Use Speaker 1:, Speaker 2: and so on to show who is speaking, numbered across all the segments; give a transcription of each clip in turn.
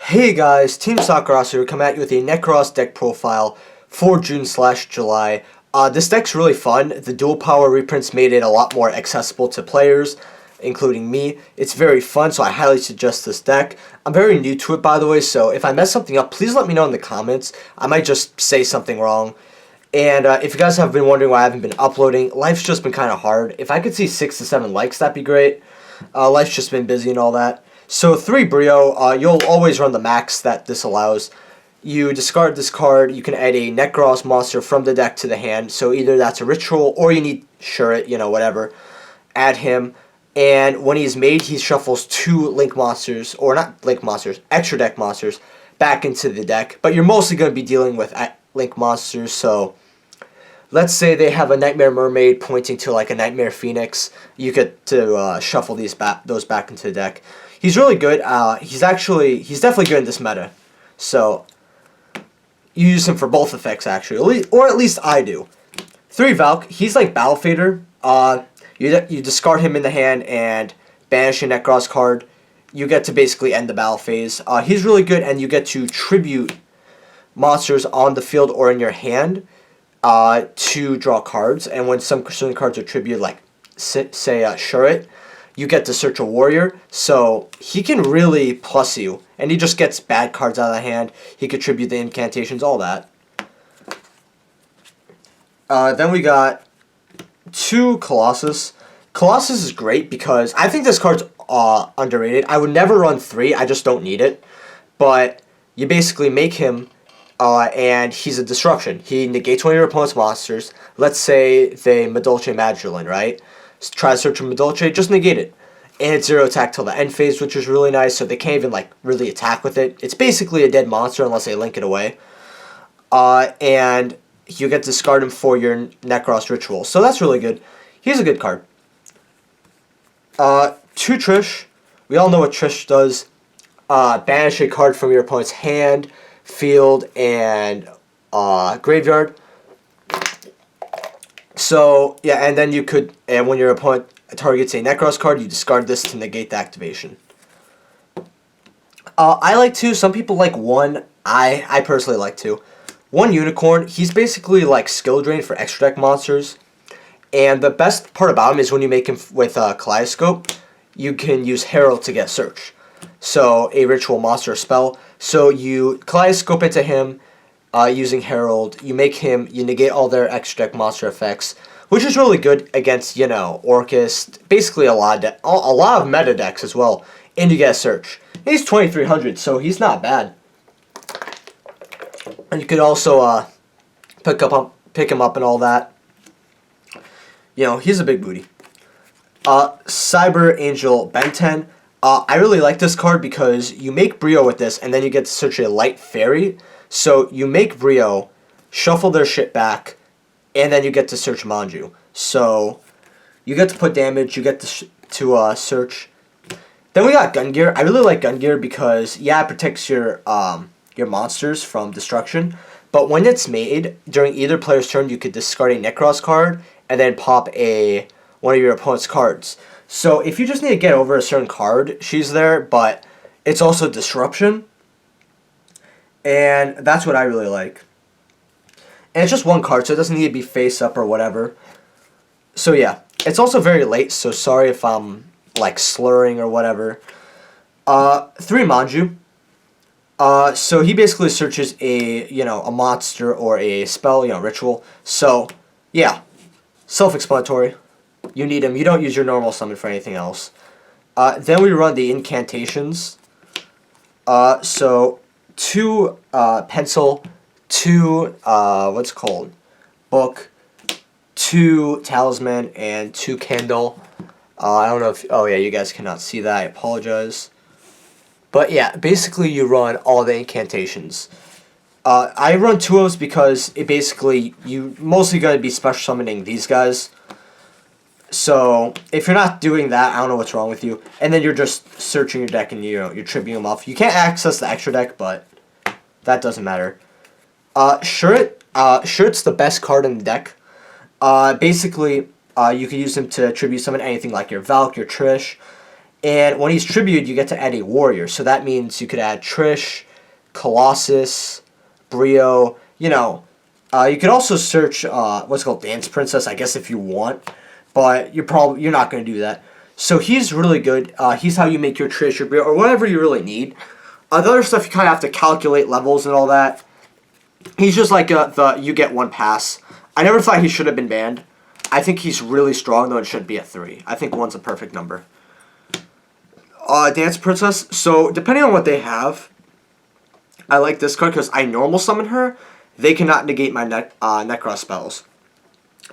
Speaker 1: Hey guys, Team Sakurasu here, come at you with a Nekroz deck profile for June/July. This deck's really fun. The dual power reprints made it a lot more accessible to players, including me. It's very fun, so I highly suggest this deck. I'm very new to it, by the way, so if I mess something up, please let me know in the comments. I might just say something wrong. And if you guys have been wondering why I haven't been uploading, life's just been kind of hard. If I could see 6 to 7 likes, that'd be great. Life's just been busy and all that. So 3 Brio, you'll always run the max that this allows. You discard this card, you can add a Nekroz monster from the deck to the hand, so either that's a ritual or you need Shuret, whatever. Add him, and when he's made, he shuffles 2 Link monsters, or not Link monsters, extra deck monsters, back into the deck. But you're mostly going to be dealing with Link monsters, so let's say they have a Nightmare Mermaid pointing to like a Nightmare Phoenix. You get to shuffle those back into the deck. He's really good. He's definitely good in this meta. So you use him for both effects actually, or at least I do. 3 Valk. He's like Battle Fader. You discard him in the hand and banish a Nekroz card. You get to basically end the battle phase. He's really good, and you get to tribute monsters on the field or in your hand to draw cards. And when some certain cards are tributed, like say Shuret, you get to search a warrior, so he can really plus you, and he just gets bad cards out of the hand. He could tribute the incantations, all that. Then we got 2 Colossus. Colossus is great because I think this card's underrated. I would never run 3, I just don't need it. But you basically make him, and he's a disruption. He negates one of your opponent's monsters. Let's say they Madolche Magdalene, right? Try to search a Madolche, just negate it. And it's 0 attack till the end phase, which is really nice, so they can't even like really attack with it. It's basically a dead monster unless they link it away. And you get to discard him for your Nekroz ritual. So that's really good. He's a good card. 2 Trish. We all know what Trish does. Banish a card from your opponent's hand, field, and graveyard. So, yeah, and then you could, and when your opponent targets a Nekroz card, you discard this to negate the activation. I like 2. Some people like 1. I personally like 2. 1 Unicorn. He's basically like skill drain for extra deck monsters. And the best part about him is when you make him with Kaleidoscope, you can use Herald to get search. So, a ritual monster spell. So, you Kaleidoscope into him using Herald. You make him, you negate all their extra deck monster effects, which is really good against, Orcust, basically a lot of meta decks as well. And you get a search. He's 2300, so he's not bad. And you could also pick him up and all that. He's a big booty. Cyber Angel Ben 10. I really like this card because you make Brio with this, and then you get to search a Light Fairy. So you make Brio, shuffle their shit back, and then you get to search Manju. So you get to put damage, you get to search. Then we got Gun Gear. I really like Gun Gear because, yeah, it protects your monsters from destruction. But when it's made, during either player's turn, you could discard a Nekroz card and then pop one of your opponent's cards. So if you just need to get over a certain card, she's there, but it's also disruption. And that's what I really like. And it's just 1 card, so it doesn't need to be face up or whatever. So yeah, it's also very late, so sorry if I'm like slurring or whatever. 3 Manju. So he basically searches a monster or a spell, ritual. So yeah, self-explanatory. You need him. You don't use your normal summon for anything else. Then we run the incantations. So 2 pencil, 2 what's it called, book, 2 talisman, and 2 candle. I don't know if, oh yeah, you guys cannot see that, I apologize. But yeah, basically you run all the incantations. I run 2 of those because it basically, you mostly going to be special summoning these guys. So if you're not doing that, I don't know what's wrong with you. And then you're just searching your deck and you're tributing them off. You can't access the extra deck, but that doesn't matter. Shuret's the best card in the deck. Basically, you can use him to tribute summon anything like your Valk, your Trish, And when he's tributed, you get to add a warrior. So that means you could add Trish, Colossus, Brio. You know, you could also search what's called Dance Princess, I guess, if you want. But you're not going to do that. So he's really good. He's how you make your Trish, your Brio, or whatever you really need. The other stuff, you kind of have to calculate levels and all that. He's just like you get one pass. I never thought he should have been banned. I think he's really strong, though it should be at 3. I think 1's a perfect number. Dance Princess. So, depending on what they have, I like this card because I normal summon her. They cannot negate my Nekroz spells.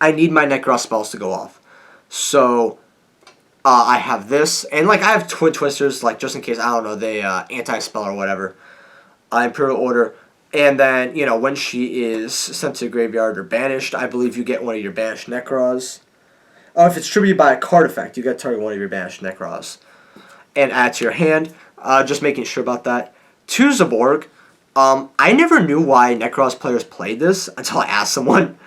Speaker 1: I need my Nekroz spells to go off. So, I have this. And, like, I have Twin Twisters, like, just in case, I don't know, they anti-spell or whatever. Imperial Order. And then, you know, when she is sent to the graveyard or banished, I believe you get one of your banished Nekroz. If it's tributed by a card effect, you get to target one of your banished Nekroz. And add to your hand. Just making sure about that. 2 Zaborg. I never knew why Nekroz players played this until I asked someone.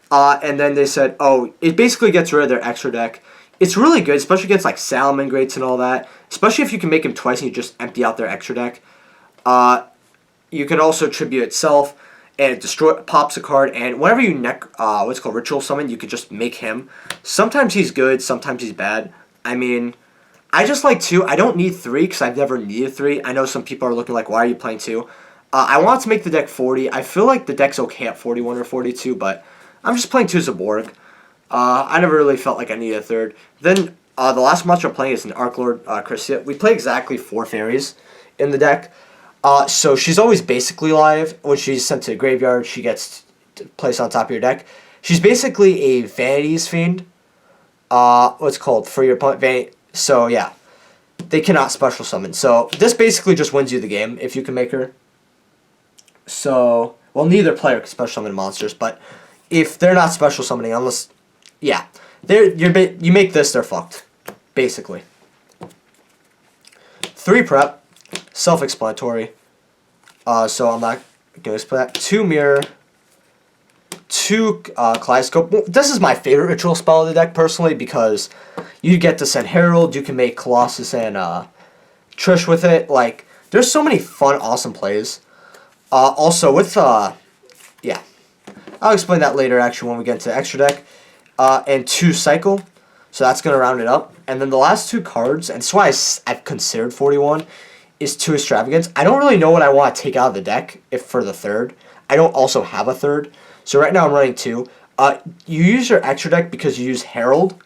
Speaker 1: And then they said, oh, it basically gets rid of their extra deck. It's really good, especially against like Salamangreats and all that. Especially if you can make them twice and you just empty out their extra deck. You can also tribute itself, and it pops a card, and whenever you what's called Ritual Summon, you could just make him. Sometimes he's good, sometimes he's bad. I mean, I just like 2. I don't need 3, because I've never needed 3. I know some people are looking like, why are you playing 2? I want to make the deck 40. I feel like the deck's okay at 41 or 42, but I'm just playing 2 Zaborg. I never really felt like I needed a 3rd. Then, the last monster I'm playing is an Archlord Chrysia. We play exactly 4 fairies in the deck. So she's always basically live. When she's sent to the graveyard, she gets placed on top of your deck. She's basically a Vanity's Fiend. What's called for your opponent. So yeah, they cannot special summon. So this basically just wins you the game if you can make her. So well, neither player can special summon monsters, but if they're not special summoning, unless yeah, you make this, they're fucked, basically. 3 prep. Self-explanatory. So I'm not going to explain that. 2 Mirror. 2 Kaleidoscope. Well, this is my favorite ritual spell of the deck, personally, because you get to send Herald. You can make Colossus and Trish with it. Like, there's so many fun, awesome plays. Also, with, yeah. I'll explain that later, actually, when we get into extra deck. And 2 Cycle. So that's going to round it up. And then the last 2 cards, and that's why I've considered 41, is 2 Extravagance. I don't really know what I want to take out of the deck if for the 3rd. I don't also have a 3rd. So right now I'm running 2. You use your extra deck because you use Herald.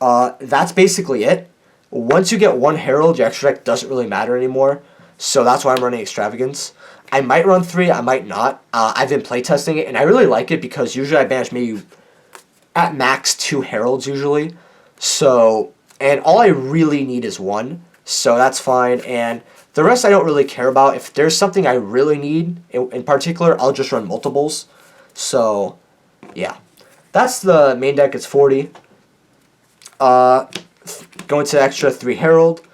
Speaker 1: That's basically it. Once you get 1 Herald, your extra deck doesn't really matter anymore. So that's why I'm running Extravagance. I might run 3, I might not. I've been playtesting it, and I really like it because usually I banish maybe at max 2 Heralds usually. So, and all I really need is 1. So that's fine, and the rest I don't really care about. If there's something I really need, in particular, I'll just run multiples. So, yeah. That's the main deck, it's 40. Going to extra 3 Herald.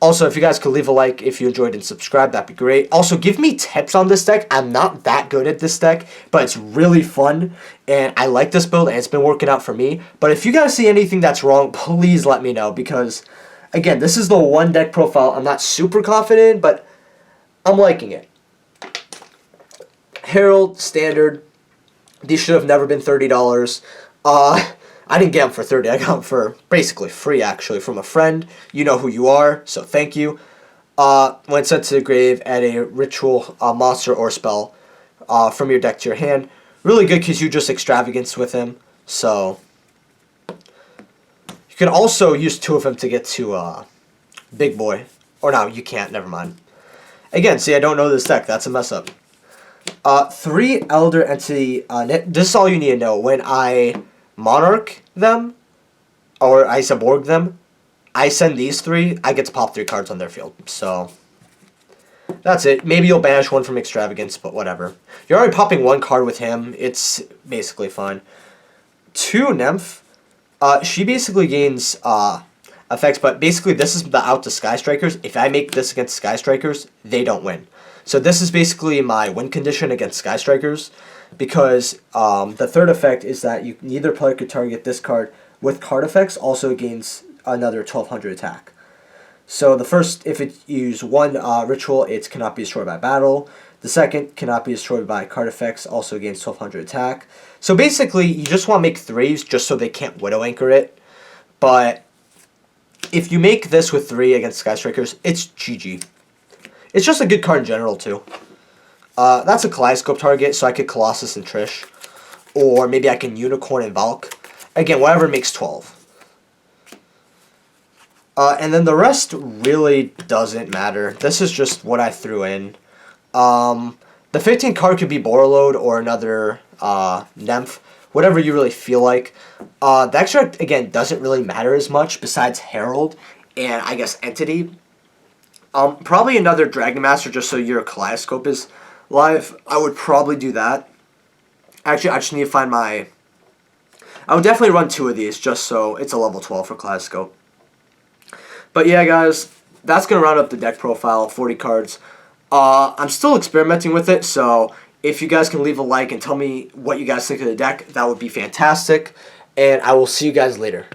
Speaker 1: Also, if you guys could leave a like if you enjoyed and subscribe, that'd be great. Also, give me tips on this deck. I'm not that good at this deck, but it's really fun, and I like this build, and it's been working out for me. But if you guys see anything that's wrong, please let me know, because again, this is the one deck profile I'm not super confident in, but I'm liking it. Herald, standard. These should have never been $30. I didn't get them for 30. I got them for basically free, actually, from a friend. You know who you are, so thank you. When sent to the grave, add a ritual monster or spell from your deck to your hand. Really good because you just Extravagance with him. So you can also use 2 of them to get to Big Boy. Or no, you can't. Never mind. Again, see, I don't know this deck. That's a mess up. 3 Elder Entity. This is all you need to know. When I Monarch them, or I Zaborg them, I send these 3, I get to pop 3 cards on their field. So that's it. Maybe you'll banish 1 from Extravagance, but whatever. You're already popping 1 card with him. It's basically fine. 2 Nymph. She basically gains effects, but basically this is the out to Sky Strikers. If I make this against Sky Strikers, they don't win. So this is basically my win condition against Sky Strikers, because the 3rd effect is that neither player could target this card with card effects, also gains another 1200 attack. So the first, if it use one ritual, it cannot be destroyed by battle. The second cannot be destroyed by card effects, also gains 1200 attack. So basically, you just want to make 3s just so they can't Widow Anchor it. But if you make this with 3 against Sky Strikers, it's GG. It's just a good card in general, too. That's a Kaleidoscope target, so I could Colossus and Trish. Or maybe I can Unicorn and Valk. Again, whatever makes 12. And then the rest really doesn't matter. This is just what I threw in. The 15th card could be Borreload or another Nymph. Whatever you really feel like. The extract, again, doesn't really matter as much besides Herald and, I guess, Entity. Probably another Dragon Master just so your Kaleidoscope is live. I would probably do that. Actually, I just need to find my... I would definitely run 2 of these just so it's a level 12 for Kaleidoscope. But yeah, guys, that's going to round up the deck profile, 40 cards. I'm still experimenting with it, so if you guys can leave a like and tell me what you guys think of the deck, that would be fantastic. And I will see you guys later.